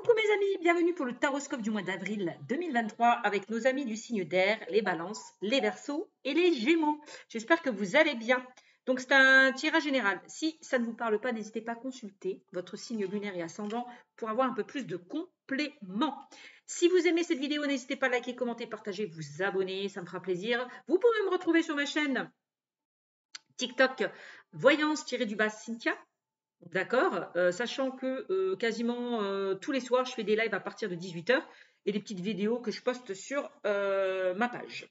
Coucou mes amis, bienvenue pour le taroscope du mois d'avril 2023 avec nos amis du signe d'air, les balances, les verseaux et les gémeaux. J'espère que vous allez bien. Donc c'est un tirage général. Si ça ne vous parle pas, n'hésitez pas à consulter votre signe lunaire et ascendant pour avoir un peu plus de compléments. Si vous aimez cette vidéo, n'hésitez pas à liker, commenter, partager, vous abonner, ça me fera plaisir. Vous pouvez me retrouver sur ma chaîne TikTok voyance-du-bas Cynthia. D'accord, sachant que quasiment tous les soirs, je fais des lives à partir de 18 h et des petites vidéos que je poste sur ma page.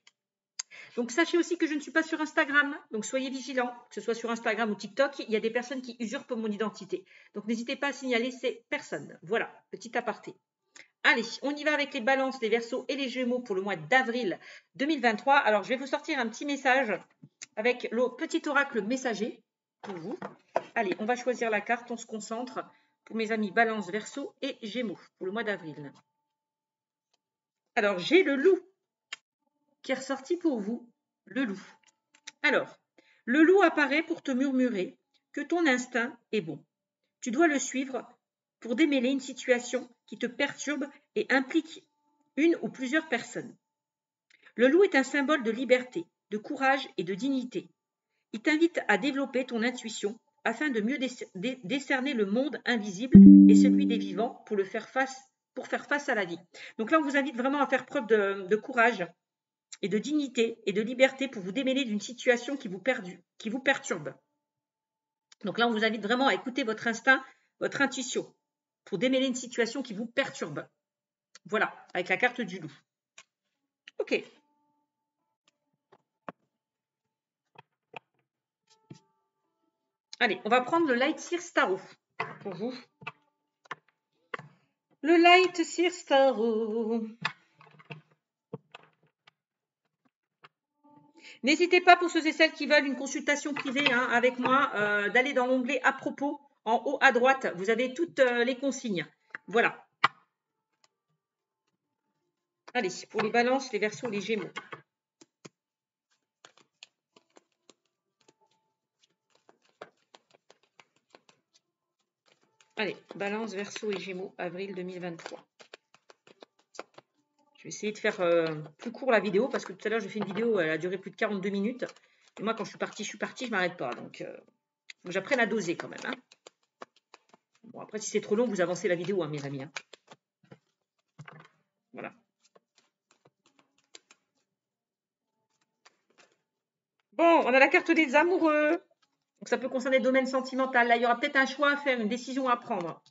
Donc, sachez aussi que je ne suis pas sur Instagram, donc soyez vigilants, que ce soit sur Instagram ou TikTok, il y a des personnes qui usurpent mon identité. Donc, n'hésitez pas à signaler ces personnes. Voilà, petit aparté. Allez, on y va avec les balances, les verseaux et les gémeaux pour le mois d'avril 2023. Alors, je vais vous sortir un petit message avec le petit oracle messager pour vous. Allez, on va choisir la carte, on se concentre pour mes amis Balance, Verseau et Gémeaux pour le mois d'avril. Alors, j'ai le loup qui est ressorti pour vous, le loup. Alors, le loup apparaît pour te murmurer que ton instinct est bon. Tu dois le suivre pour démêler une situation qui te perturbe et implique une ou plusieurs personnes. Le loup est un symbole de liberté, de courage et de dignité. Il t'invite à développer ton intuition afin de mieux décerner le monde invisible et celui des vivants pour faire face à la vie. Donc là, on vous invite vraiment à faire preuve de courage et de dignité et de liberté pour vous démêler d'une situation qui vous perturbe. Donc là, on vous invite vraiment à écouter votre instinct, votre intuition pour démêler une situation qui vous perturbe. Voilà, avec la carte du loup. Ok. Allez, on va prendre le Light Seer Tarot pour vous. Le Light Seer Tarot. N'hésitez pas pour ceux et celles qui veulent une consultation privée avec moi, d'aller dans l'onglet à propos, en haut à droite. Vous avez toutes les consignes. Voilà. Allez, pour les balances, les verseaux, les gémeaux. Allez, balance, verseau et gémeaux, avril 2023. Je vais essayer de faire plus court la vidéo parce que tout à l'heure, j'ai fait une vidéo, elle a duré plus de 42 minutes. Et moi, quand je suis partie, je ne m'arrête pas. Donc, il faut que j'apprenne à doser quand même. Bon, après, si c'est trop long, vous avancez la vidéo, mes amis. Voilà. Bon, on a la carte des amoureux. Donc, ça peut concerner le domaine sentimental. Là, il y aura peut-être un choix à faire, une décision à prendre.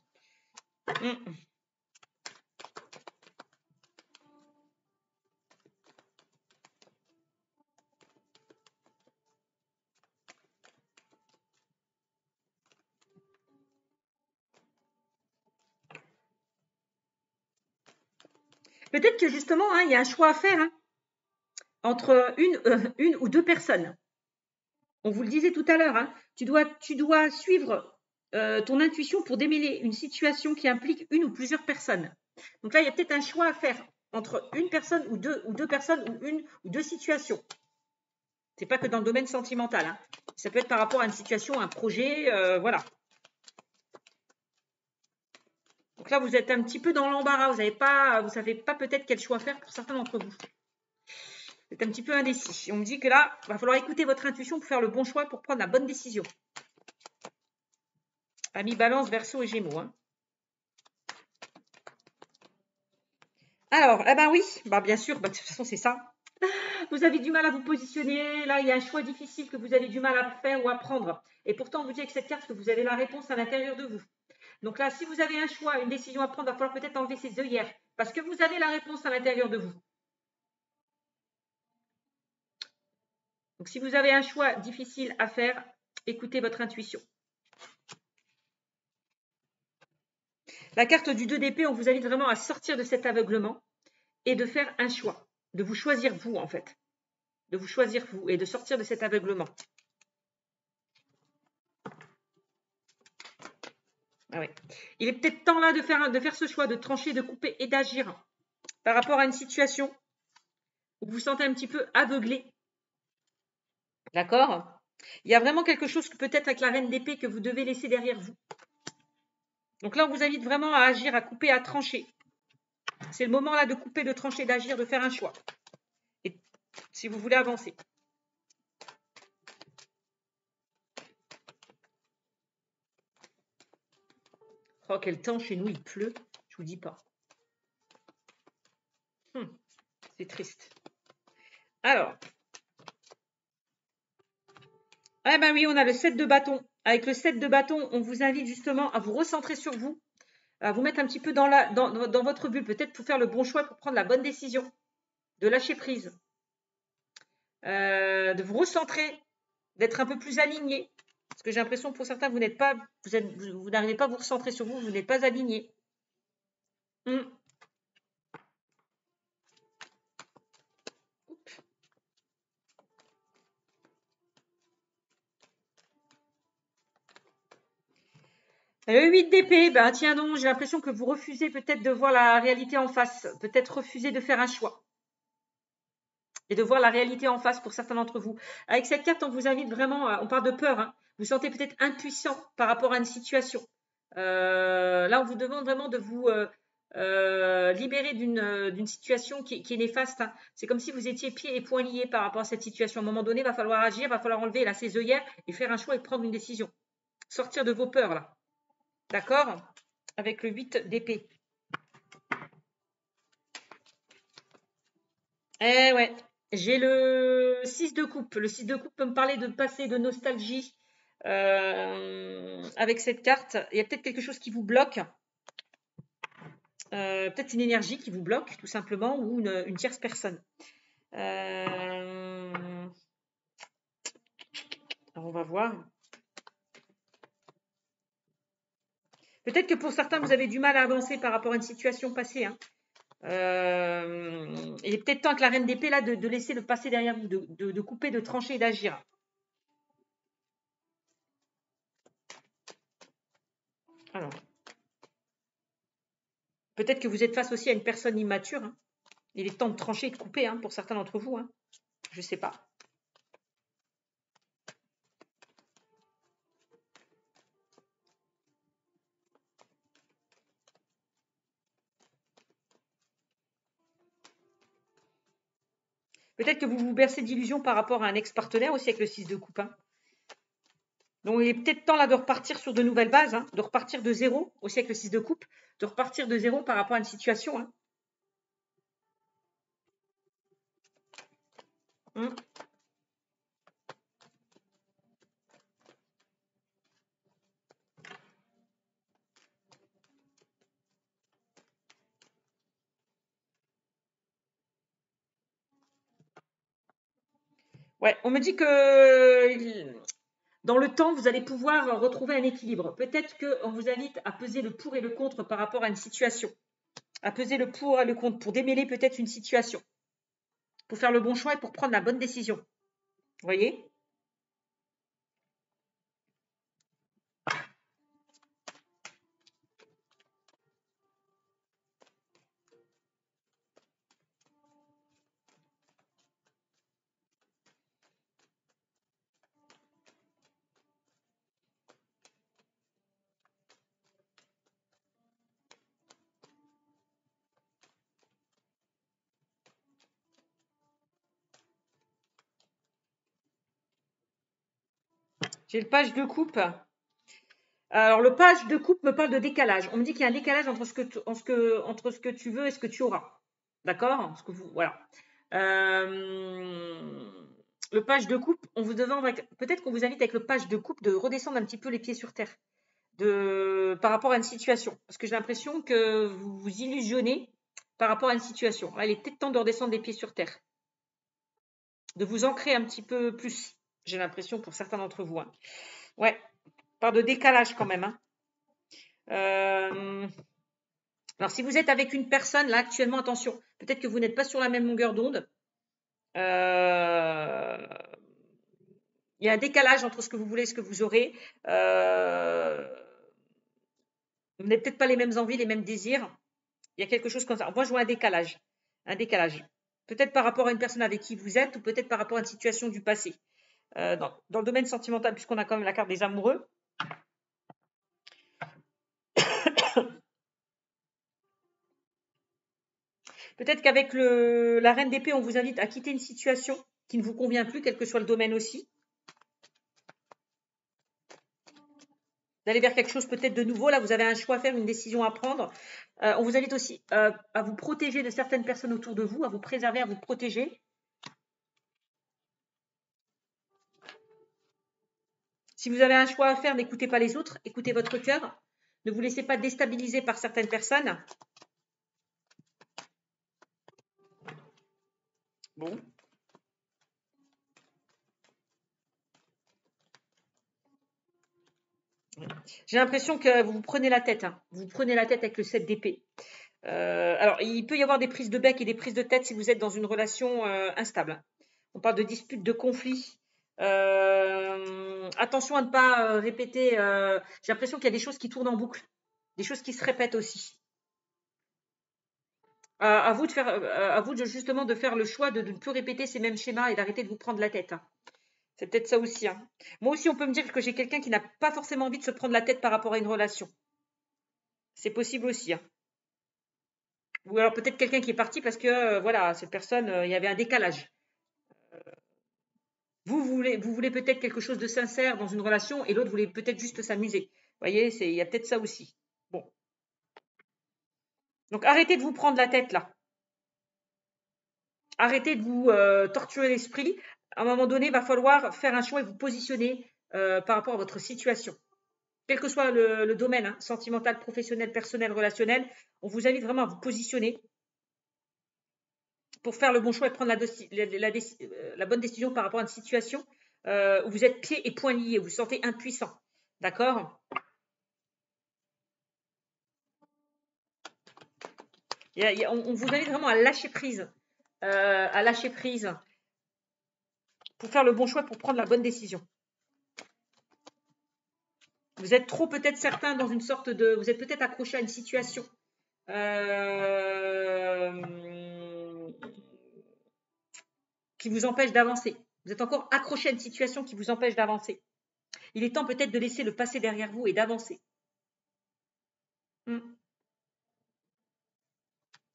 Peut-être que justement, il y a un choix à faire entre une ou deux personnes. On vous le disait tout à l'heure, tu dois suivre ton intuition pour démêler une situation qui implique une ou plusieurs personnes. Donc là, il y a peut-être un choix à faire entre une personne ou deux personnes ou une ou deux situations. Ce n'est pas que dans le domaine sentimental. Ça peut être par rapport à une situation, un projet, voilà. Donc là, vous êtes un petit peu dans l'embarras. Vous ne savez pas peut-être quel choix faire pour certains d'entre vous. Vous êtes un petit peu indécis. On me dit que là, il va falloir écouter votre intuition pour faire le bon choix, pour prendre la bonne décision. Amis Balance, Verseau et Gémeaux. Alors, eh ben oui, bien sûr, de toute façon, c'est ça. Vous avez du mal à vous positionner. Là, il y a un choix difficile que vous avez du mal à faire ou à prendre. Et pourtant, on vous dit avec cette carte que vous avez la réponse à l'intérieur de vous. Donc là, si vous avez un choix, une décision à prendre, il va falloir peut-être enlever ses œillères parce que vous avez la réponse à l'intérieur de vous. Donc, si vous avez un choix difficile à faire, écoutez votre intuition. La carte du 2 d'épée, on vous invite vraiment à sortir de cet aveuglement et de faire un choix, de vous choisir vous en fait, de vous choisir vous et de sortir de cet aveuglement. Ah oui. Il est peut-être temps là de faire ce choix, de trancher, de couper et d'agir par rapport à une situation où vous vous sentez un petit peu aveuglé. D'accord? Il y a vraiment quelque chose que peut-être avec la reine d'épée que vous devez laisser derrière vous. Donc là, on vous invite vraiment à agir, à couper, à trancher. C'est le moment là de couper, de trancher, d'agir, de faire un choix. Et si vous voulez avancer. Oh, quel temps chez nous, il pleut. Je vous dis pas. C'est triste. Alors. Eh ben oui, on a le 7 de bâton. Avec le 7 de bâton, on vous invite justement à vous recentrer sur vous, à vous mettre un petit peu dans votre bulle, peut-être pour faire le bon choix, pour prendre la bonne décision, de lâcher prise, de vous recentrer, d'être un peu plus aligné. Parce que j'ai l'impression pour certains, vous n'êtes pas, vous n'arrivez pas à vous recentrer sur vous, vous n'êtes pas aligné. Le 8 d'épée, ben tiens donc, j'ai l'impression que vous refusez peut-être de voir la réalité en face, peut-être refuser de faire un choix et de voir la réalité en face pour certains d'entre vous. Avec cette carte, on vous invite vraiment, on parle de peur, hein. Vous sentez peut-être impuissant par rapport à une situation. Là, on vous demande vraiment de vous libérer d'une situation qui est néfaste, hein. C'est comme si vous étiez pieds et poings liés par rapport à cette situation. À un moment donné, il va falloir agir, il va falloir enlever là, ses œillères et faire un choix et prendre une décision. Sortir de vos peurs là. D'accord? Avec le 8 d'épée. Eh ouais, j'ai le 6 de coupe. Le 6 de coupe peut me parler de passé, de nostalgie. Avec cette carte, il y a peut-être quelque chose qui vous bloque. Peut-être une énergie qui vous bloque, tout simplement, ou une tierce personne. Alors, on va voir. Peut-être que pour certains, vous avez du mal à avancer par rapport à une situation passée, hein. Il est peut-être temps que la reine d'épée là de laisser le passé derrière vous, de couper, de trancher et d'agir. Alors, peut-être que vous êtes face aussi à une personne immature, hein. Il est temps de trancher et de couper, hein, pour certains d'entre vous, hein. Je ne sais pas. Peut-être que vous vous bercez d'illusions par rapport à un ex-partenaire aussi avec le 6 de coupe, hein. Donc, il est peut-être temps là de repartir sur de nouvelles bases, hein, de repartir de zéro, aussi avec le 6 de coupe, de repartir de zéro par rapport à une situation, hein. Ouais, on me dit que dans le temps, vous allez pouvoir retrouver un équilibre. Peut-être qu'on vous invite à peser le pour et le contre par rapport à une situation, à peser le pour et le contre pour démêler peut-être une situation, pour faire le bon choix et pour prendre la bonne décision. Vous voyez? J'ai le page de coupe. Alors, le page de coupe me parle de décalage. On me dit qu'il y a un décalage entre ce que tu veux et ce que tu auras. D'accord? Voilà. Le page de coupe, on vous demande, peut-être qu'on vous invite avec le page de coupe de redescendre un petit peu les pieds sur terre par rapport à une situation. Parce que j'ai l'impression que vous vous illusionnez par rapport à une situation. Là, il est peut-être temps de redescendre les pieds sur terre. De vous ancrer un petit peu plus, j'ai l'impression, pour certains d'entre vous, hein. Ouais, par de décalage quand même, hein. Alors, si vous êtes avec une personne, là, actuellement, attention, peut-être que vous n'êtes pas sur la même longueur d'onde. Il y a un décalage entre ce que vous voulez et ce que vous aurez. Vous n'avez peut-être pas les mêmes envies, les mêmes désirs. Il y a quelque chose comme ça. Moi, je vois un décalage. Un décalage. Peut-être par rapport à une personne avec qui vous êtes ou peut-être par rapport à une situation du passé. Dans le domaine sentimental, puisqu'on a quand même la carte des amoureux. Peut-être qu'avec la reine d'épée, on vous invite à quitter une situation qui ne vous convient plus, quel que soit le domaine aussi. D'aller vers quelque chose peut-être de nouveau. Là, vous avez un choix à faire, une décision à prendre. On vous invite aussi à vous protéger de certaines personnes autour de vous, à vous préserver, à vous protéger. Si vous avez un choix à faire, n'écoutez pas les autres, écoutez votre cœur. Ne vous laissez pas déstabiliser par certaines personnes. Bon. J'ai l'impression que vous vous prenez la tête. Hein. Vous vous prenez la tête avec le 7 d'épée. Alors, il peut y avoir des prises de bec et des prises de tête si vous êtes dans une relation instable. On parle de disputes, de conflits. Attention à ne pas répéter. J'ai l'impression qu'il y a des choses qui tournent en boucle, des choses qui se répètent aussi. À vous de faire, à vous justement de faire le choix de ne plus répéter ces mêmes schémas et d'arrêter de vous prendre la tête. Hein. C'est peut-être ça aussi. Hein. Moi aussi, on peut me dire que j'ai quelqu'un qui n'a pas forcément envie de se prendre la tête par rapport à une relation. C'est possible aussi. Hein. Ou alors peut-être quelqu'un qui est parti parce que voilà, cette personne, il y avait un décalage. Vous voulez peut-être quelque chose de sincère dans une relation et l'autre voulait peut-être juste s'amuser. Vous voyez, il y a peut-être ça aussi. Bon. Donc arrêtez de vous prendre la tête là. Arrêtez de vous torturer l'esprit. À un moment donné, il va falloir faire un choix et vous positionner par rapport à votre situation. Quel que soit le domaine, hein, sentimental, professionnel, personnel, relationnel, on vous invite vraiment à vous positionner pour faire le bon choix et prendre la bonne décision par rapport à une situation où vous êtes pieds et poings liés, où vous vous sentez impuissant. D'accord ? On vous invite vraiment à lâcher prise. Pour faire le bon choix, pour prendre la bonne décision. Vous êtes trop peut-être certains dans une sorte de... Vous êtes peut-être accroché à une situation. Qui vous empêche d'avancer. Vous êtes encore accroché à une situation qui vous empêche d'avancer. Il est temps peut-être de laisser le passé derrière vous et d'avancer. Vous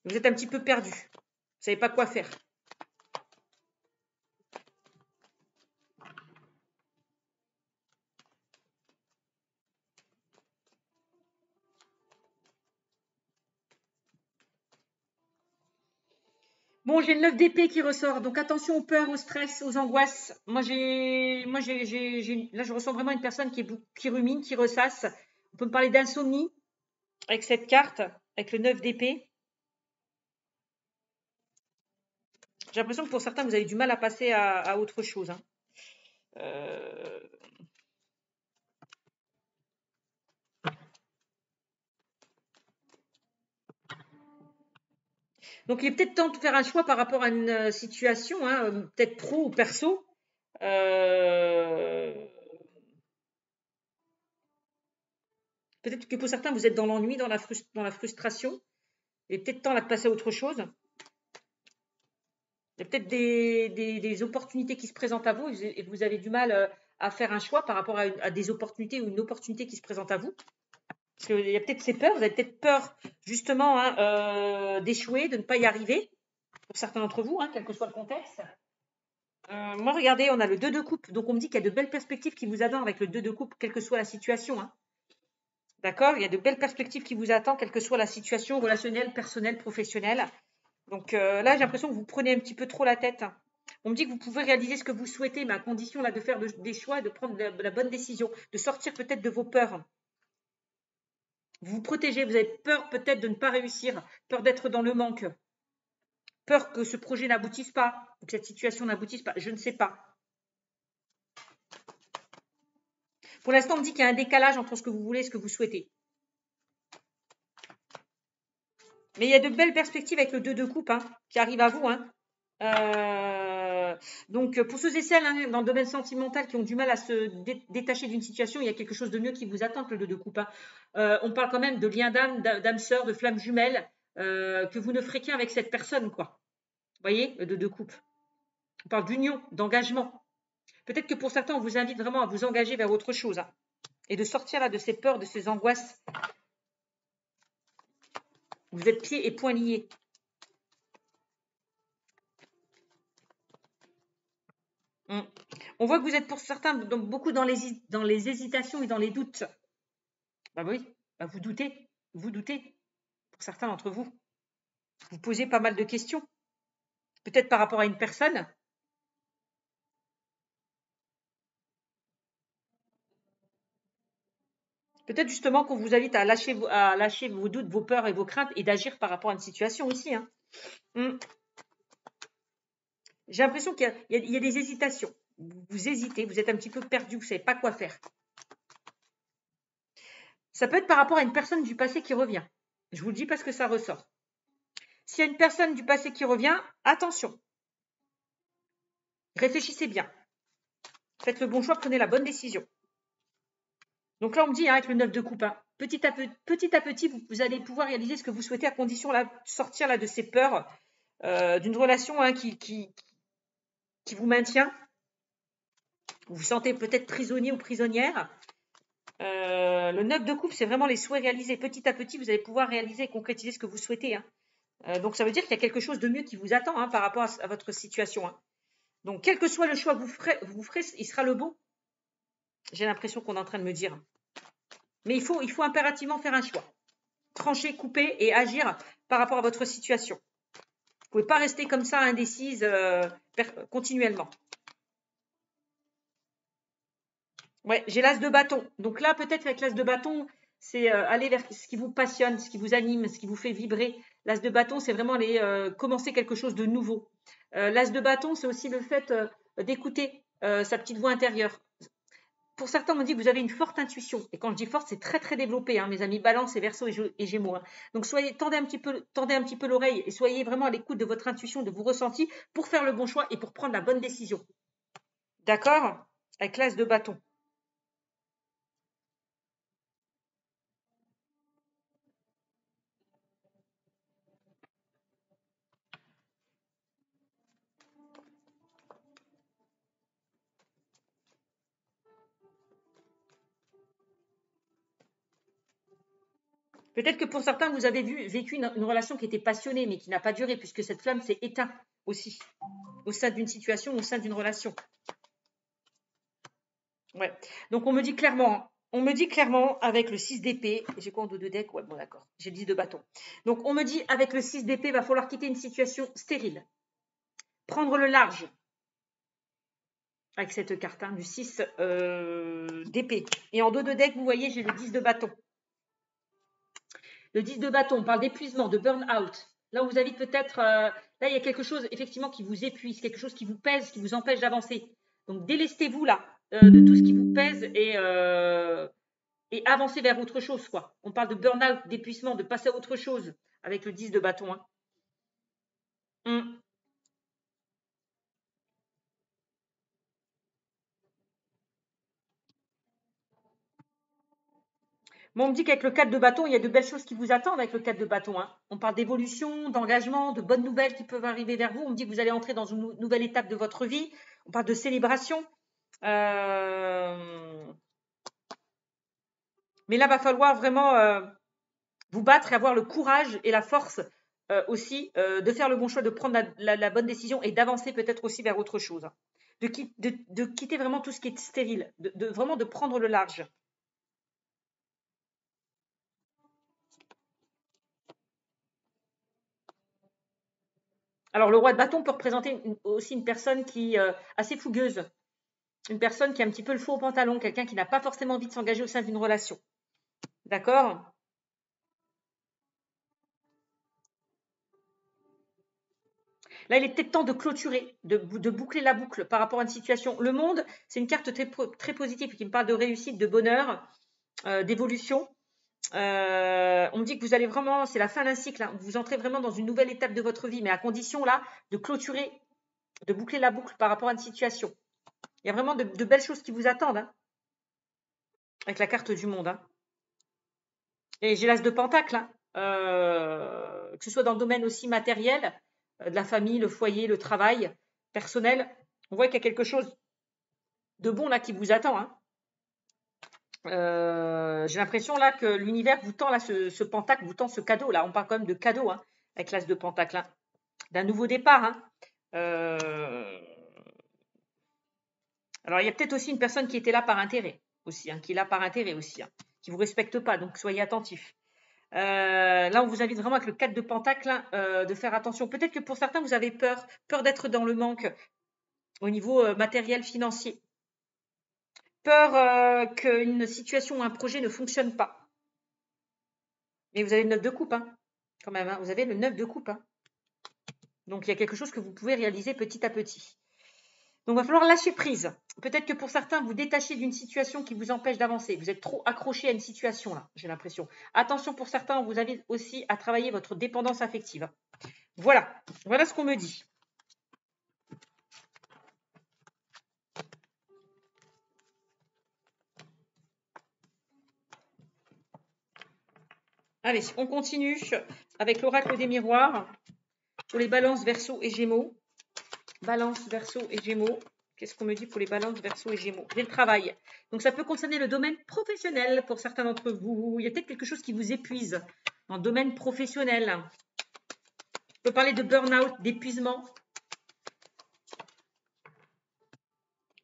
êtes un petit peu perdu. Vous ne savez pas quoi faire. Bon, j'ai le 9 d'épée qui ressort, donc attention aux peurs, au stress, aux angoisses. Là, je ressens vraiment une personne qui rumine, qui ressasse. On peut me parler d'insomnie avec cette carte, avec le 9 d'épée. J'ai l'impression que pour certains, vous avez du mal à passer à autre chose. Hein. Donc, il est peut-être temps de faire un choix par rapport à une situation, hein, peut-être pro ou perso. Peut-être que pour certains, vous êtes dans l'ennui, dans la frustration. Il est peut-être temps là, de passer à autre chose. Il y a peut-être des opportunités qui se présentent à vous et vous avez du mal à faire un choix par rapport à des opportunités ou une opportunité qui se présente à vous. Parce qu'il y a peut-être ces peurs, vous avez peut-être peur justement hein, d'échouer, de ne pas y arriver, pour certains d'entre vous, hein, quel que soit le contexte. Moi, regardez, on a le 2 de coupe, donc on me dit qu'il y a de belles perspectives qui vous attendent avec le 2 de coupe, quelle que soit la situation. Hein. D'accord ? Il y a de belles perspectives qui vous attendent, quelle que soit la situation relationnelle, personnelle, professionnelle. Donc là, j'ai l'impression que vous prenez un petit peu trop la tête. On me dit que vous pouvez réaliser ce que vous souhaitez, mais à condition là, de faire des choix, de prendre la bonne décision, de sortir peut-être de vos peurs. Vous vous protégez, vous avez peur peut-être de ne pas réussir, peur d'être dans le manque, peur que ce projet n'aboutisse pas, que cette situation n'aboutisse pas, je ne sais pas. Pour l'instant, on me dit qu'il y a un décalage entre ce que vous voulez et ce que vous souhaitez. Mais il y a de belles perspectives avec le 2 de coupe hein, qui arrive à vous. Hein. Donc, pour ceux et celles hein, dans le domaine sentimental qui ont du mal à se détacher d'une situation, il y a quelque chose de mieux qui vous attend que le 2 de coupe. Hein. On parle quand même de lien d'âme sœur, de flamme jumelle, que vous ne ferez qu'un avec cette personne, quoi. Vous voyez, le 2 de coupe. On parle d'union, d'engagement. Peut-être que pour certains, on vous invite vraiment à vous engager vers autre chose hein, et de sortir là de ces peurs, de ces angoisses. Vous êtes pieds et poings liés. On voit que vous êtes pour certains donc beaucoup dans les hésitations et dans les doutes. Bah oui, bah vous doutez pour certains d'entre vous. Vous posez pas mal de questions, peut-être par rapport à une personne. Peut-être justement qu'on vous invite à lâcher vos doutes, vos peurs et vos craintes et d'agir par rapport à une situation ici. Hein. J'ai l'impression qu'il y a des hésitations. Vous hésitez, vous êtes un petit peu perdu, vous ne savez pas quoi faire. Ça peut être par rapport à une personne du passé qui revient. Je vous le dis parce que ça ressort. S'il y a une personne du passé qui revient, attention. Réfléchissez bien. Faites le bon choix, prenez la bonne décision. Donc là, on me dit, hein, avec le 9 de coupe, hein, petit à petit, vous allez pouvoir réaliser ce que vous souhaitez à condition de sortir là, de ces peurs, d'une relation hein, qui vous maintient. Vous vous sentez peut-être prisonnier ou prisonnière. Le 9 de coupe, c'est vraiment les souhaits réalisés. Petit à petit, vous allez pouvoir réaliser et concrétiser ce que vous souhaitez. Hein. Donc, ça veut dire qu'il y a quelque chose de mieux qui vous attend hein, par rapport à votre situation. Hein. Donc, quel que soit le choix que vous ferez, il sera le bon. J'ai l'impression qu'on est en train de me dire. Mais il faut impérativement faire un choix. Trancher, couper et agir par rapport à votre situation. Vous ne pouvez pas rester comme ça indécise continuellement. Ouais, j'ai l'as de bâton. Donc là, peut-être avec l'as de bâton, c'est aller vers ce qui vous passionne, ce qui vous anime, ce qui vous fait vibrer. L'as de bâton, c'est vraiment aller commencer quelque chose de nouveau. L'as de bâton, c'est aussi le fait d'écouter sa petite voix intérieure. Pour certains, on me dit que vous avez une forte intuition. Et quand je dis forte, c'est très, très développé, hein, mes amis Balance et Verseau et Gémeaux. Hein. Donc, tendez un petit peu l'oreille et soyez vraiment à l'écoute de votre intuition, de vos ressentis pour faire le bon choix et pour prendre la bonne décision. D'accord? Avec l'as de bâton. Peut-être que pour certains, vous avez vécu une relation qui était passionnée, mais qui n'a pas duré, puisque cette flamme s'est éteinte aussi, au sein d'une situation, au sein d'une relation. Ouais. Donc, on me dit clairement, avec le 6 d'épée, j'ai quoi en dos de deck? Ouais, bon, d'accord, j'ai le 10 de bâton. Donc, on me dit, avec le 6 d'épée, il va falloir quitter une situation stérile. Prendre le large, avec cette carte, hein, du 6 d'épée. Et en dos de deck, vous voyez, j'ai le 10 de bâton. Le 10 de bâton, on parle d'épuisement, de burn-out. Là, on vous invite peut-être, là, il y a quelque chose effectivement qui vous épuise, quelque chose qui vous pèse, qui vous empêche d'avancer. Donc, délestez-vous là de tout ce qui vous pèse et avancez vers autre chose. Quoi. On parle de burn-out, d'épuisement, de passer à autre chose avec le 10 de bâton. Hein. Bon, on me dit qu'avec le 4 de bâton, il y a de belles choses qui vous attendent avec le 4 de bâton. Hein. On parle d'évolution, d'engagement, de bonnes nouvelles qui peuvent arriver vers vous. On me dit que vous allez entrer dans une nouvelle étape de votre vie. On parle de célébration. Mais là, il va falloir vraiment vous battre et avoir le courage et la force aussi de faire le bon choix, de prendre la bonne décision et d'avancer peut-être aussi vers autre chose. Hein. De quitter vraiment tout ce qui est stérile, vraiment de prendre le large. Alors, le roi de bâton peut représenter aussi une personne qui est assez fougueuse, une personne qui a un petit peu le faux au pantalon, quelqu'un qui n'a pas forcément envie de s'engager au sein d'une relation. D'accord? Là, il est peut-être temps de clôturer, de boucler la boucle par rapport à une situation. Le monde, c'est une carte très positive qui me parle de réussite, de bonheur, d'évolution. On me dit que vous allez vraiment, c'est la fin d'un cycle, hein, vous entrez vraiment dans une nouvelle étape de votre vie, mais à condition là de clôturer, de boucler la boucle par rapport à une situation. Il y a vraiment de belles choses qui vous attendent hein, avec la carte du monde. Hein. Et j'ai l'as de pentacle, hein, que ce soit dans le domaine aussi matériel, de la famille, le foyer, le travail personnel. On voit qu'il y a quelque chose de bon là qui vous attend. Hein. J'ai l'impression là que l'univers vous tend là ce pentacle, vous tend ce cadeau là. On parle quand même de cadeau hein, avec l'as de pentacle, hein, d'un nouveau départ. Hein. Alors, il y a peut-être aussi une personne qui était là par intérêt aussi, qui est là par intérêt aussi, qui ne vous respecte pas, donc soyez attentifs. Là, on vous invite vraiment avec le 4 de Pentacle de faire attention. Peut-être que pour certains, vous avez peur d'être dans le manque au niveau matériel, financier. Peur qu'une situation ou un projet ne fonctionne pas. Mais vous avez le 9 de coupe, quand même. Vous avez le 9 de coupe. Donc, il y a quelque chose que vous pouvez réaliser petit à petit. Donc, il va falloir lâcher prise. Peut-être que pour certains, vous détachez d'une situation qui vous empêche d'avancer. Vous êtes trop accroché à une situation, là, j'ai l'impression. Attention, pour certains, on vous invite aussi à travailler votre dépendance affective. Voilà ce qu'on me dit. Allez, on continue avec l'oracle des miroirs pour les balances, Verseau et Gémeaux. Balance, Verseau et Gémeaux. Qu'est-ce qu'on me dit pour les balances, Verseau et Gémeaux? J'ai le travail. Donc, ça peut concerner le domaine professionnel pour certains d'entre vous. Il y a peut-être quelque chose qui vous épuise dans le domaine professionnel. On peut parler de burn-out, d'épuisement.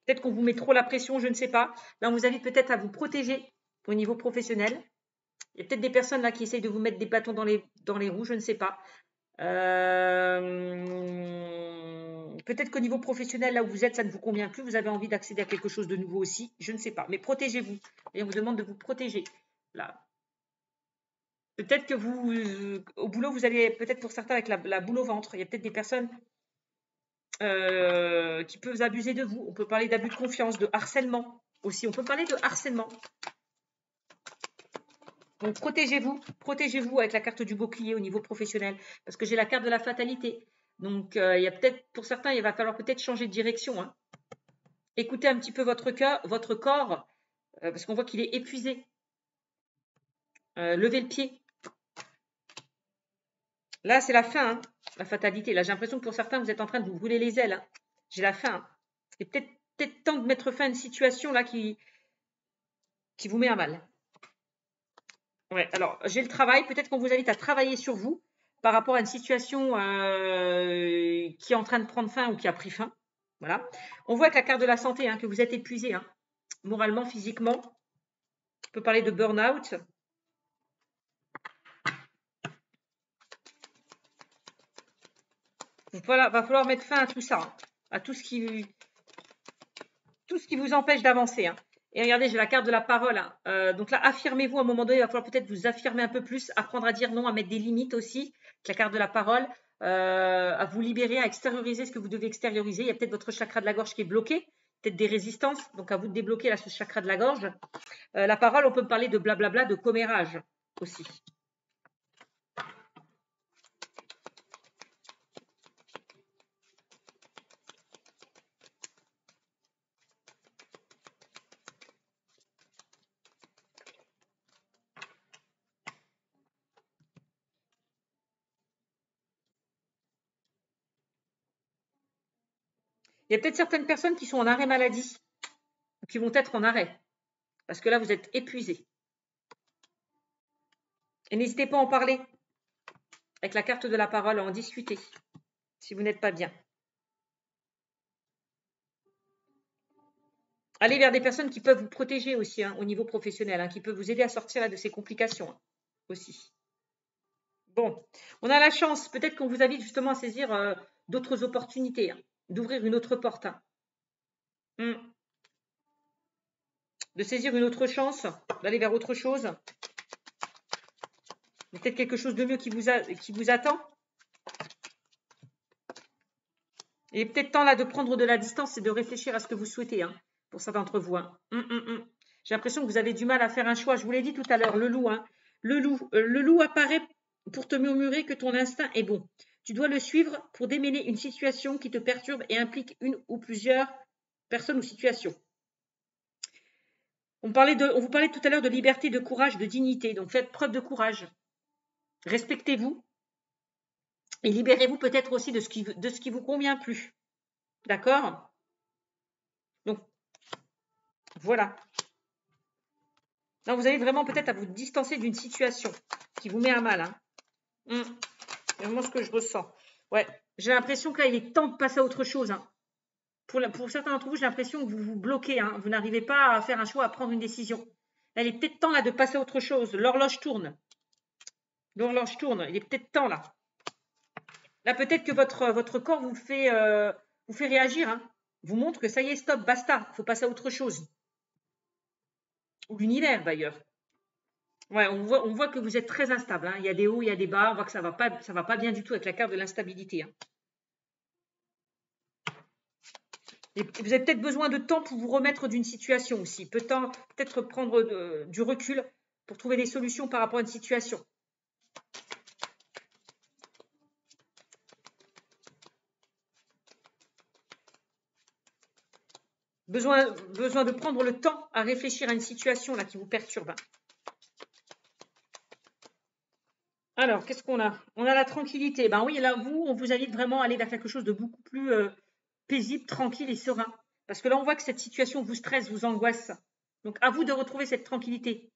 Peut-être qu'on vous met trop la pression, je ne sais pas. Là, on vous invite peut-être à vous protéger au niveau professionnel. Il y a peut-être des personnes là qui essayent de vous mettre des bâtons dans les roues, je ne sais pas. Peut-être qu'au niveau professionnel, là où vous êtes, ça ne vous convient plus. Vous avez envie d'accéder à quelque chose de nouveau aussi. Je ne sais pas. Mais protégez-vous. Et on vous demande de vous protéger. Là. Peut-être que vous, au boulot, vous allez, peut-être pour certains, avec la boule au ventre. Il y a peut-être des personnes qui peuvent abuser de vous. On peut parler d'abus de confiance, de harcèlement aussi. On peut parler de harcèlement. Donc, protégez-vous avec la carte du bouclier au niveau professionnel, parce que j'ai la carte de la fatalité. Donc, il y a peut-être, pour certains, il va falloir peut-être changer de direction. Écoutez un petit peu votre corps, parce qu'on voit qu'il est épuisé. Levez le pied. Là, c'est la fin, la fatalité. Là, j'ai l'impression que pour certains, vous êtes en train de vous brûler les ailes. J'ai la fin. C'est peut-être temps de mettre fin à une situation là qui vous met à mal. Ouais, alors j'ai le travail. Peut-être qu'on vous invite à travailler sur vous par rapport à une situation qui est en train de prendre fin ou qui a pris fin. Voilà. On voit avec la carte de la santé que vous êtes épuisé, moralement, physiquement. On peut parler de burn-out. Voilà, va falloir mettre fin à tout ça, à tout ce qui vous empêche d'avancer. Et regardez, j'ai la carte de la parole. Donc là, affirmez-vous à un moment donné. Il va falloir peut-être vous affirmer un peu plus, apprendre à dire non, à mettre des limites aussi. Avec la carte de la parole, à vous libérer, à extérioriser ce que vous devez extérioriser. Il y a peut-être votre chakra de la gorge qui est bloqué, peut-être des résistances. Donc à vous de débloquer là, ce chakra de la gorge. La parole, on peut parler de blablabla, de commérage aussi. Il y a peut-être certaines personnes qui sont en arrêt maladie, ou qui vont être en arrêt, parce que là, vous êtes épuisés. Et n'hésitez pas à en parler, avec la carte de la parole, à en discuter, si vous n'êtes pas bien. Allez vers des personnes qui peuvent vous protéger aussi au niveau professionnel, qui peuvent vous aider à sortir là, de ces complications aussi. Bon, on a la chance, peut-être qu'on vous invite justement à saisir d'autres opportunités, d'ouvrir une autre porte. De saisir une autre chance, d'aller vers autre chose. Peut-être quelque chose de mieux qui vous attend. Il est peut-être temps là de prendre de la distance et de réfléchir à ce que vous souhaitez, pour certains d'entre vous. J'ai l'impression que vous avez du mal à faire un choix. Je vous l'ai dit tout à l'heure, le loup. Le loup apparaît pour te murmurer que ton instinct est bon. Tu dois le suivre pour démêler une situation qui te perturbe et implique une ou plusieurs personnes ou situations. On vous parlait tout à l'heure de liberté, de courage, de dignité. Donc faites preuve de courage. Respectez-vous. Et libérez-vous peut-être aussi de ce qui vous convient plus. D'accord? Donc, voilà. Là, vous allez vraiment peut-être à vous distancer d'une situation qui vous met à mal. C'est vraiment ce que je ressens. Ouais, j'ai l'impression que là, il est temps de passer à autre chose. Pour certains d'entre vous, j'ai l'impression que vous vous bloquez, hein. Vous n'arrivez pas à faire un choix, à prendre une décision. Là, il est peut-être temps là de passer à autre chose. L'horloge tourne. L'horloge tourne. Il est peut-être temps là. Là, peut-être que votre corps vous fait réagir, hein. Vous montre que ça y est, stop, basta. Il faut passer à autre chose. Ou l'univers d'ailleurs. Ouais, on voit que vous êtes très instable, hein. Il y a des hauts, il y a des bas. On voit que ça va pas bien du tout avec la carte de l'instabilité, hein. Et vous avez peut-être besoin de temps pour vous remettre d'une situation aussi. Peut-être prendre du recul pour trouver des solutions par rapport à une situation. Besoin de prendre le temps à réfléchir à une situation là qui vous perturbe. Alors, qu'est-ce qu'on a? On a la tranquillité. Ben oui, là, on vous invite vraiment à aller vers quelque chose de beaucoup plus paisible, tranquille et serein. Parce que là, on voit que cette situation vous stresse, vous angoisse. Donc, à vous de retrouver cette tranquillité.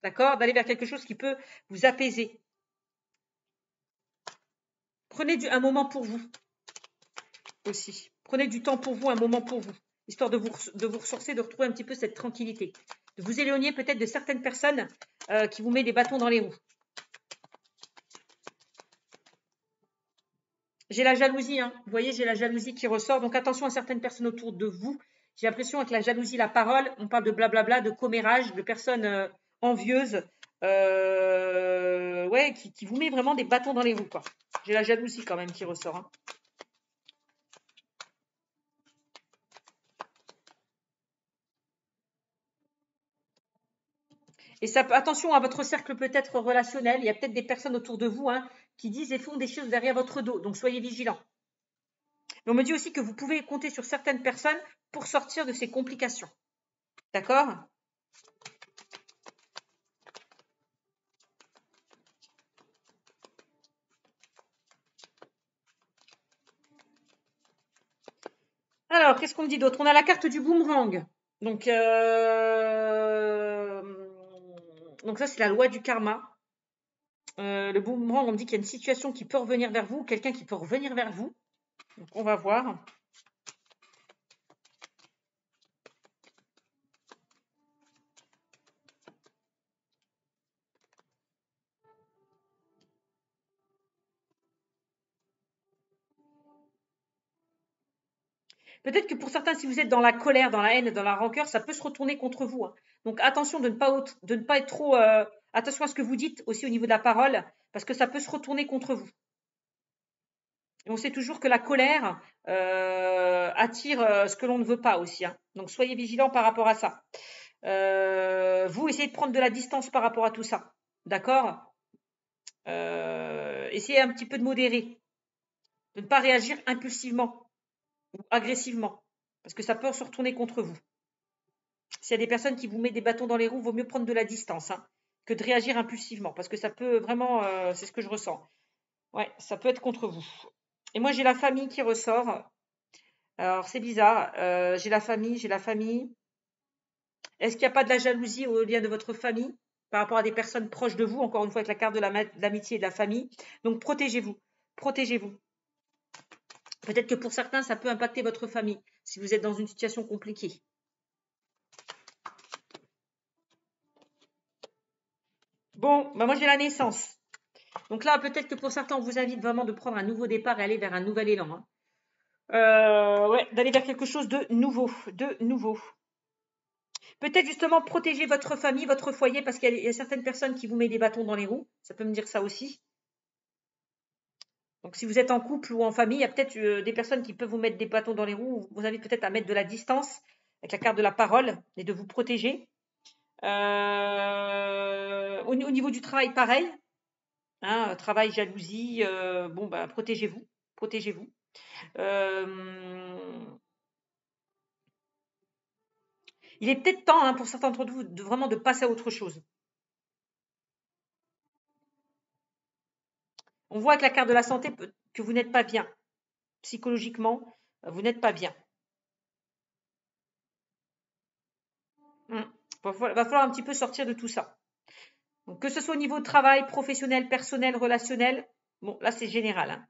D'accord? D'aller vers quelque chose qui peut vous apaiser. Prenez un moment pour vous aussi. Prenez du temps pour vous, un moment pour vous, histoire de vous ressourcer, de retrouver un petit peu cette tranquillité. De vous éloigner peut-être de certaines personnes qui vous mettent des bâtons dans les roues. J'ai la jalousie, hein. Vous voyez, j'ai la jalousie qui ressort. Donc attention à certaines personnes autour de vous. J'ai l'impression avec la jalousie, la parole, on parle de blablabla, de commérage, de personnes envieuses, ouais, qui vous met vraiment des bâtons dans les roues, quoi. J'ai la jalousie quand même qui ressort, hein. Et ça, attention à votre cercle peut-être relationnel. Il y a peut-être des personnes autour de vous, hein, qui disent et font des choses derrière votre dos. Donc soyez vigilants. Mais on me dit aussi que vous pouvez compter sur certaines personnes pour sortir de ces complications. D'accord? Alors, qu'est-ce qu'on me dit d'autre? On a la carte du boomerang. Donc ça, c'est la loi du karma. Le boomerang, on me dit qu'il y a une situation qui peut revenir vers vous, quelqu'un qui peut revenir vers vous. Donc, on va voir. Peut-être que pour certains, si vous êtes dans la colère, dans la haine, dans la rancœur, ça peut se retourner contre vous, hein. Donc attention de ne pas être trop. Attention à ce que vous dites aussi au niveau de la parole, parce que ça peut se retourner contre vous. Et on sait toujours que la colère attire ce que l'on ne veut pas aussi, hein. Donc soyez vigilants par rapport à ça. Vous essayez de prendre de la distance par rapport à tout ça. D'accord? Essayez un petit peu de modérer, de ne pas réagir impulsivement ou agressivement, parce que ça peut se retourner contre vous. S'il y a des personnes qui vous mettent des bâtons dans les roues, il vaut mieux prendre de la distance, hein, que de réagir impulsivement, parce que ça peut vraiment, c'est ce que je ressens. Ouais, ça peut être contre vous. Et moi, j'ai la famille qui ressort. Alors, c'est bizarre. J'ai la famille. Est-ce qu'il n'y a pas de la jalousie au lien de votre famille par rapport à des personnes proches de vous? Encore une fois, avec la carte de l'amitié et de la famille. Donc, protégez-vous. Protégez-vous. Peut-être que pour certains, ça peut impacter votre famille si vous êtes dans une situation compliquée. Bon, bah moi j'ai la naissance. Donc là, peut-être que pour certains, on vous invite vraiment de prendre un nouveau départ et aller vers un nouvel élan, hein. Ouais, d'aller vers quelque chose de nouveau, Peut-être justement protéger votre famille, votre foyer, parce qu'il y a certaines personnes qui vous mettent des bâtons dans les roues. Ça peut me dire ça aussi. Donc si vous êtes en couple ou en famille, il y a peut-être des personnes qui peuvent vous mettre des bâtons dans les roues. Vous invite peut-être à mettre de la distance avec la carte de la parole et de vous protéger. Au niveau du travail, pareil. Hein, travail, jalousie, bon, bah, protégez-vous. Protégez-vous. Il est peut-être temps, hein, pour certains d'entre vous, vraiment de passer à autre chose. On voit avec la carte de la santé que vous n'êtes pas bien. Psychologiquement, vous n'êtes pas bien. Il va falloir un petit peu sortir de tout ça. Donc, que ce soit au niveau de travail, professionnel, personnel, relationnel, bon, là, c'est général, hein.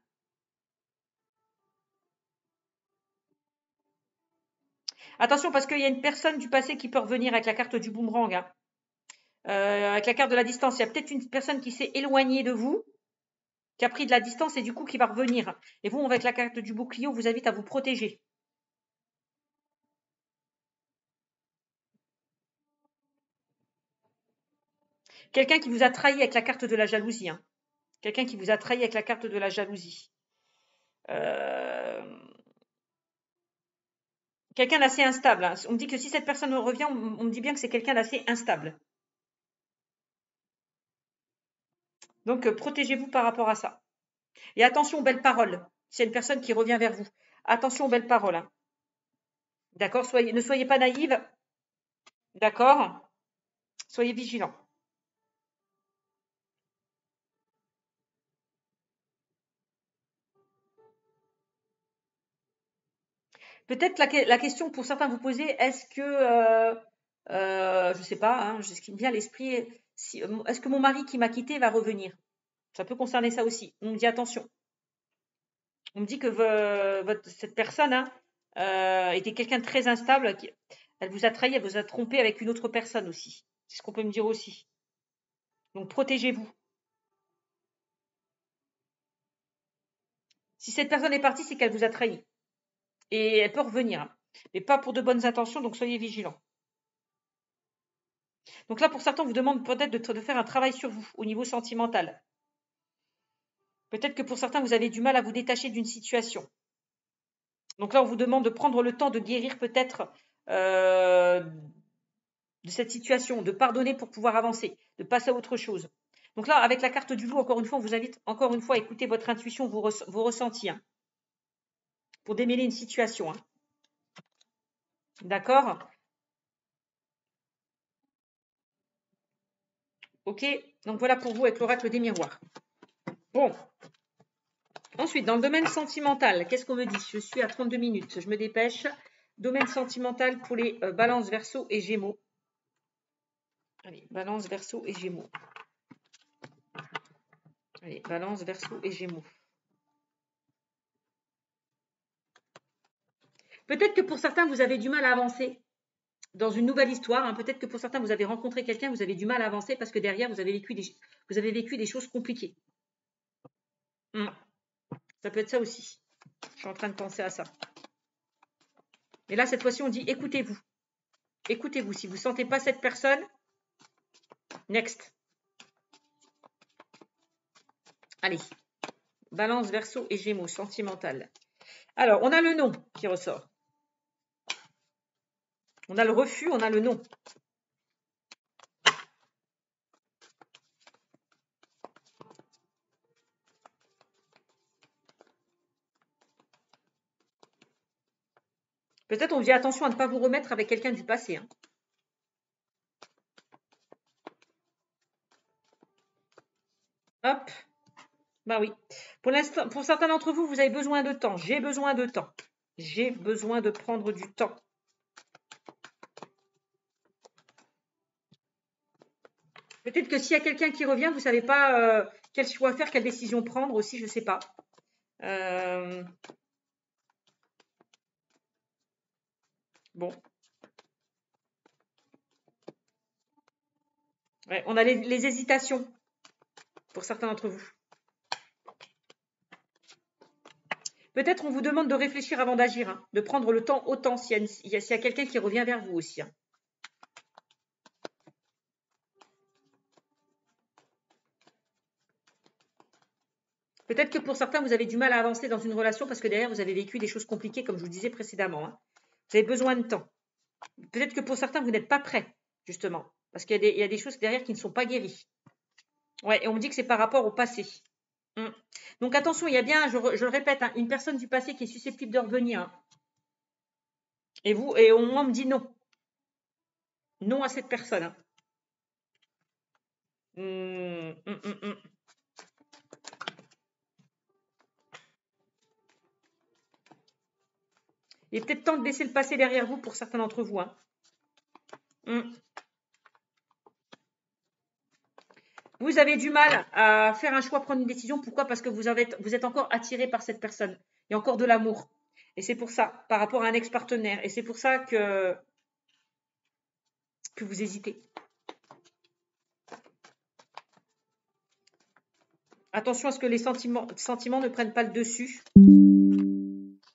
Attention, parce qu'il y a une personne du passé qui peut revenir avec la carte du boomerang, hein. Avec la carte de la distance. Il y a peut-être une personne qui s'est éloignée de vous, qui a pris de la distance et du coup qui va revenir. Et vous, avec la carte du bouclier, on vous invite à vous protéger. Quelqu'un qui vous a trahi avec la carte de la jalousie, hein. Quelqu'un qui vous a trahi avec la carte de la jalousie. Quelqu'un d'assez instable, hein. On me dit que si cette personne revient, on me dit bien que c'est quelqu'un d'assez instable. Donc, protégez-vous par rapport à ça. Et attention aux belles paroles. C'est une personne qui revient vers vous. Attention aux belles paroles, hein. D'accord? Ne soyez pas naïve. D'accord? Soyez vigilants. Peut-être la question pour certains vous posez, est-ce que, je ne sais pas, hein, ce qui me vient à l'esprit, est-ce que mon mari qui m'a quitté va revenir? Ça peut concerner ça aussi. On me dit attention. On me dit que cette personne, hein, était quelqu'un de très instable. Elle vous a trahi, elle vous a trompé avec une autre personne aussi. C'est ce qu'on peut me dire aussi. Donc protégez-vous. Si cette personne est partie, c'est qu'elle vous a trahi. Et elle peut revenir, hein, mais pas pour de bonnes intentions, donc soyez vigilants. Donc là, pour certains, on vous demande peut-être de faire un travail sur vous au niveau sentimental. Peut-être que pour certains, vous avez du mal à vous détacher d'une situation. Donc là, on vous demande de prendre le temps de guérir peut-être de cette situation, de pardonner pour pouvoir avancer, de passer à autre chose. Donc là, avec la carte du loup, encore une fois, on vous invite encore une fois à écouter votre intuition, vos ressentis, hein, pour démêler une situation. Hein. D'accord? Ok? Donc voilà pour vous avec l'oracle des miroirs. Bon. Ensuite, dans le domaine sentimental, qu'est-ce qu'on me dit? Je suis à 32 minutes, je me dépêche. Domaine sentimental pour les balances, verseau et gémeaux. Allez, balance, verseau et gémeaux. Allez, balance, verseau et gémeaux. Peut-être que pour certains, vous avez du mal à avancer dans une nouvelle histoire. Hein. Peut-être que pour certains, vous avez rencontré quelqu'un, vous avez du mal à avancer parce que derrière, vous avez vécu des choses compliquées. Ça peut être ça aussi. Je suis en train de penser à ça. Et là, cette fois-ci, on dit écoutez-vous. Écoutez-vous. Si vous ne sentez pas cette personne, next. Allez. Balance, verseau et gémeaux, sentimental. Alors, on a le non qui ressort. On a le refus, on a le non. Peut-être on dit attention à ne pas vous remettre avec quelqu'un du passé. Hein. Hop. Bah oui. Pour l'instant, pour certains d'entre vous, vous avez besoin de temps. J'ai besoin de temps. J'ai besoin de prendre du temps. Peut-être que s'il y a quelqu'un qui revient, vous ne savez pas quel choix faire, quelle décision prendre aussi, je ne sais pas. Bon. Ouais, on a les hésitations pour certains d'entre vous. Peut-être on vous demande de réfléchir avant d'agir, hein, de prendre le temps autant s'il y a quelqu'un qui revient vers vous aussi. Hein. Peut-être que pour certains, vous avez du mal à avancer dans une relation parce que derrière, vous avez vécu des choses compliquées, comme je vous disais précédemment. Hein. Vous avez besoin de temps. Peut-être que pour certains, vous n'êtes pas prêts, justement, parce qu'il y a des choses derrière qui ne sont pas guéries. Ouais, et on me dit que c'est par rapport au passé. Donc attention, il y a bien, je le répète, hein, une personne du passé qui est susceptible de revenir. Hein. Et on me dit non. Non à cette personne. Hein. Il est peut-être temps de laisser le passé derrière vous pour certains d'entre vous. Hein. Vous avez du mal à faire un choix, prendre une décision. Pourquoi? Parce que vous êtes encore attiré par cette personne. Il y a encore de l'amour. Et c'est pour ça, par rapport à un ex-partenaire. Et c'est pour ça que vous hésitez. Attention à ce que les sentiments ne prennent pas le dessus.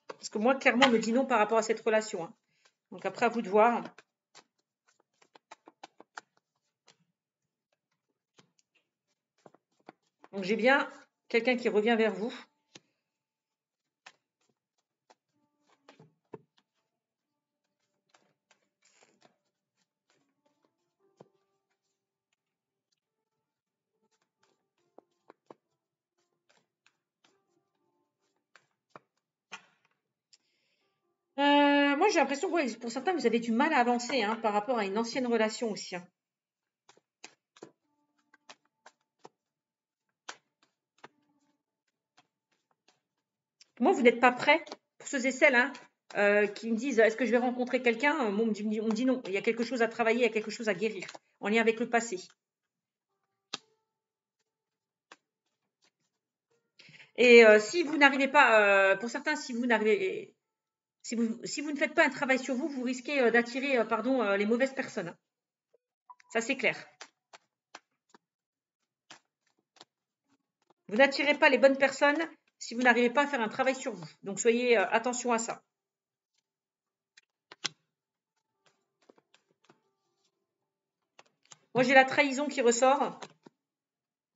Parce que moi, clairement, on me dit non par rapport à cette relation. Hein. Donc après, à vous de voir. Donc j'ai bien quelqu'un qui revient vers vous. Moi, j'ai l'impression que pour certains, vous avez du mal à avancer hein, par rapport à une ancienne relation aussi. Hein. Pour moi, vous n'êtes pas prêt. Pour ceux et celles hein, qui me disent est-ce que je vais rencontrer quelqu'un, on me dit non. Il y a quelque chose à travailler, il y a quelque chose à guérir en lien avec le passé. Et si vous n'arrivez pas, pour certains, si vous n'arrivez, si vous ne faites pas un travail sur vous, vous risquez d'attirer les mauvaises personnes. Hein. Ça, c'est clair. Vous n'attirez pas les bonnes personnes si vous n'arrivez pas à faire un travail sur vous. Donc, soyez attention à ça. Moi, j'ai la trahison qui ressort.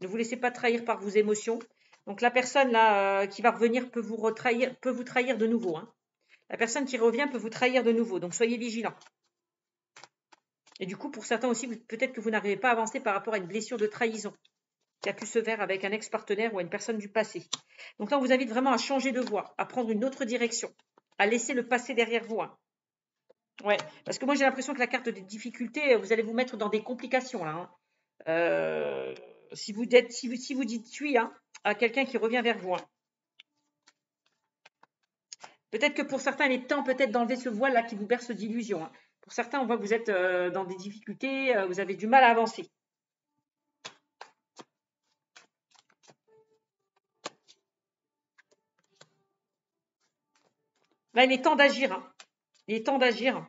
Ne vous laissez pas trahir par vos émotions. Donc, la personne là qui va revenir peut vous trahir de nouveau. Hein. La personne qui revient peut vous trahir de nouveau. Donc, soyez vigilants. Et du coup, pour certains aussi, peut-être que vous n'arrivez pas à avancer par rapport à une blessure de trahison qui a pu se faire avec un ex-partenaire ou une personne du passé. Donc là, on vous invite vraiment à changer de voie, à prendre une autre direction, à laisser le passé derrière vous. Hein. Ouais, parce que moi, j'ai l'impression que la carte des difficultés, vous allez vous mettre dans des complications là. Hein. Si vous dites oui hein, à quelqu'un qui revient vers vous. Hein. Peut-être que pour certains, il est temps peut-être d'enlever ce voile là qui vous berce d'illusions. Hein. Pour certains, on voit que vous êtes dans des difficultés, vous avez du mal à avancer. Là, il est temps d'agir. Hein. Il est temps d'agir.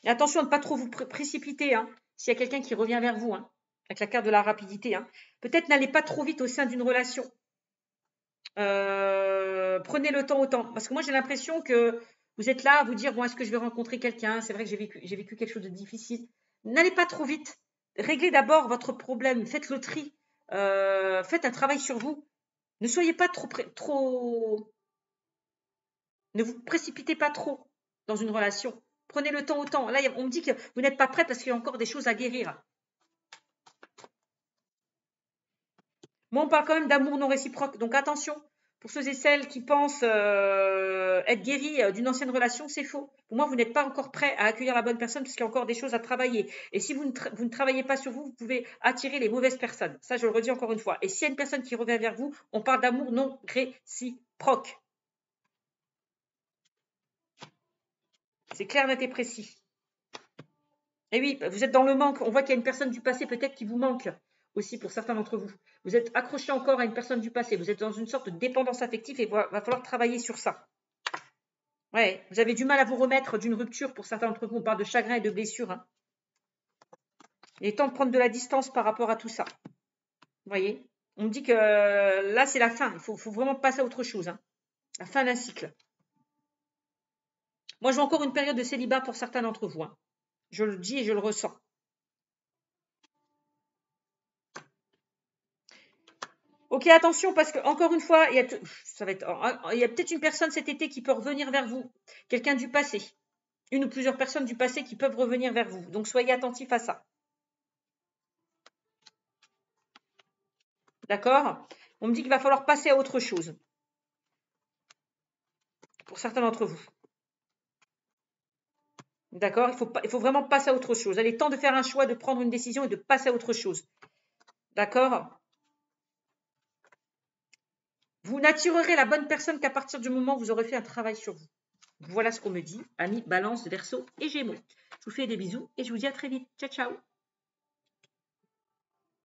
Et attention à ne pas trop vous précipiter. Hein, s'il y a quelqu'un qui revient vers vous, hein, avec la carte de la rapidité. Hein. Peut-être n'allez pas trop vite au sein d'une relation. Prenez le temps au temps. Parce que moi, j'ai l'impression que vous êtes là à vous dire, bon, est-ce que je vais rencontrer quelqu'un? C'est vrai que j'ai vécu quelque chose de difficile. N'allez pas trop vite. Réglez d'abord votre problème. Faites le tri. Faites un travail sur vous. Ne soyez pas trop... Ne vous précipitez pas trop dans une relation. Prenez le temps au temps. Là, on me dit que vous n'êtes pas prête parce qu'il y a encore des choses à guérir. Moi, on parle quand même d'amour non réciproque. Donc, attention, pour ceux et celles qui pensent être guéris d'une ancienne relation, c'est faux. Pour moi, vous n'êtes pas encore prêt à accueillir la bonne personne parce qu'il y a encore des choses à travailler. Et si vous ne travaillez pas sur vous, vous pouvez attirer les mauvaises personnes. Ça, je le redis encore une fois. Et s'il y a une personne qui revient vers vous, on parle d'amour non réciproque. C'est clair, net et précis. Et oui, vous êtes dans le manque. On voit qu'il y a une personne du passé peut-être qui vous manque aussi pour certains d'entre vous. Vous êtes accroché encore à une personne du passé. Vous êtes dans une sorte de dépendance affective et il va falloir travailler sur ça. Ouais, vous avez du mal à vous remettre d'une rupture pour certains d'entre vous. On parle de chagrin et de blessure. Hein. Il est temps de prendre de la distance par rapport à tout ça. Vous voyez, on me dit que là, c'est la fin. Il faut vraiment passer à autre chose. Hein. La fin d'un cycle. Moi, je vois encore une période de célibat pour certains d'entre vous. Hein. Je le dis et je le ressens. Ok, attention, parce que encore une fois, il y a peut-être une personne cet été qui peut revenir vers vous. Quelqu'un du passé. Une ou plusieurs personnes du passé qui peuvent revenir vers vous. Donc, soyez attentifs à ça. D'accord? On me dit qu'il va falloir passer à autre chose. Pour certains d'entre vous. D'accord? Il faut vraiment passer à autre chose. Il est temps de faire un choix, de prendre une décision et de passer à autre chose. D'accord? Vous n'attirerez la bonne personne qu'à partir du moment où vous aurez fait un travail sur vous. Voilà ce qu'on me dit, amis Balance, Verseau et Gémeaux. Je vous fais des bisous et je vous dis à très vite. Ciao, ciao.